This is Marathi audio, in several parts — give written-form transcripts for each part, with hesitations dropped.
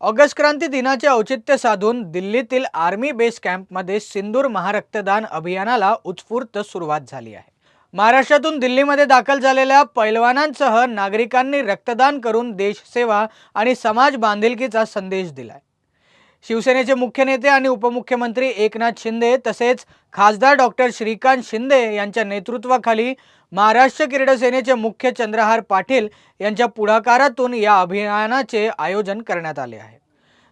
ऑगस्ट क्रांती दिनाचे औचित्य साधून दिल्लीतील आर्मी बेस कॅम्पमध्ये सिंदूर महारक्तदान अभियानाला उत्स्फूर्त सुरुवात झाली आहे। महाराष्ट्रातून दिल्लीमध्ये दाखल झालेल्या पैलवानांसह नागरिकांनी रक्तदान करून देशसेवा आणि समाज बांधिलकीचा संदेश दिलाय। शिवसेनेचे मुख्य नेते आणि उपमुख्यमंत्री एकनाथ शिंदे तसेच खासदार डॉक्टर श्रीकांत शिंदे यांच्या नेतृत्वाखाली महाराष्ट्र क्रीडा सेनेचे मुख्य चंद्रहार पाटील यांच्या पुढाकारातून या अभियानाचे आयोजन करण्यात आले आहे।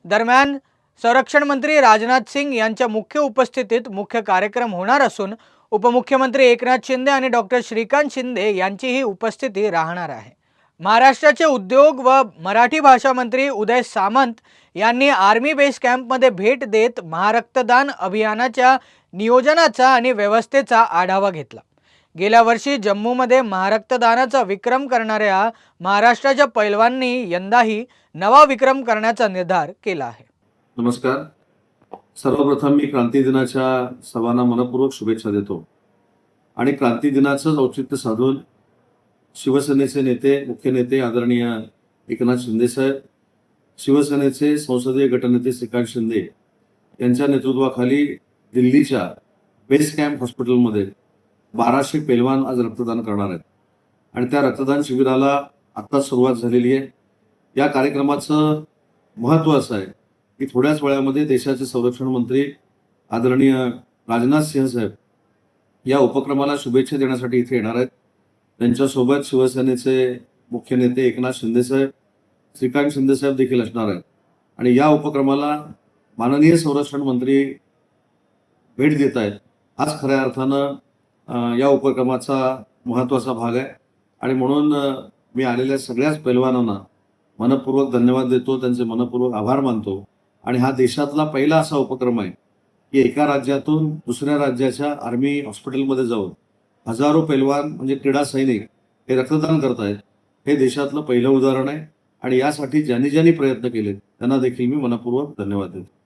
दरम्यान संरक्षण मंत्री राजनाथ सिंग यांच्या मुख्य उपस्थितीत मुख्य कार्यक्रम होणार असून उपमुख्यमंत्री एकनाथ शिंदे आणि डॉक्टर श्रीकांत शिंदे यांचीही उपस्थिती राहणार आहे। महाराष्ट्राचे उद्योग व मराठी भाषा मंत्री उदय सामंत यांनी आर्मी बेस कॅम्पमध्ये भेट देत महारक्तदान अभियानाच्या नियोजनाचा आणि व्यवस्थेचा आढावा घेतला। गेल्या वर्षी जम्मूमध्ये महारक्तदानाचा विक्रम करणाऱ्या महाराष्ट्राच्या पैलवानांनी यंदाही नवा विक्रम करण्याचा निर्धार केला आहे। नमस्कार। सर्वप्रथम मी क्रांती दिनाच्या सर्वांना मनपूर्वक शुभेच्छा देतो आणि क्रांती दिनाचं औचित्य साधून शिवसेनेचे नेते मुख्य नेते आदरणीय एकनाथ शिंदे साहेब, शिवसेनेचे संसदीय गटनेते श्रीकांत शिंदे यांच्या नेतृत्वाखाली दिल्लीच्या बेस कॅम्प हॉस्पिटलमध्ये 1200 पैलवान आज रक्तदान करणार आहेत आणि त्या रक्तदान शिबिराला आत्ताच सुरुवात झालेली आहे। या कार्यक्रमाचं महत्त्व असं आहे की थोड्याच वेळामध्ये देशाचे संरक्षण मंत्री आदरणीय राजनाथ सिंह साहेब या उपक्रमाला शुभेच्छा देण्यासाठी इथे येणार आहेत। त्यांच्यासोबत शिवसेनेचे मुख्य नेते एकनाथ शिंदे साहेब, श्रीकांत शिंदे साहेब देखील असणार आहेत आणि या उपक्रमाला माननीय संरक्षण मंत्री भेट देत आहेत। हाच खऱ्या अर्थानं या उपक्रमाचा महत्त्वाचा भाग आहे आणि म्हणून मी आलेल्या सगळ्याच पैलवानांना मनपूर्वक धन्यवाद देतो, त्यांचे मनपूर्वक आभार मानतो आणि हा देशातला पहिला असा उपक्रम आहे की एका राज्यातून दुसऱ्या राज्याच्या आर्मी हॉस्पिटलमध्ये जाऊन हजारो पैलवान म्हणजे क्रीडा सैनिक हे रक्तदान करत आहेत। हे देशातलं पहिलं उदाहरण आहे आणि यासाठी ज्यांनी ज्यांनी प्रयत्न केले त्यांना देखील मी मनपूर्वक धन्यवाद देतो।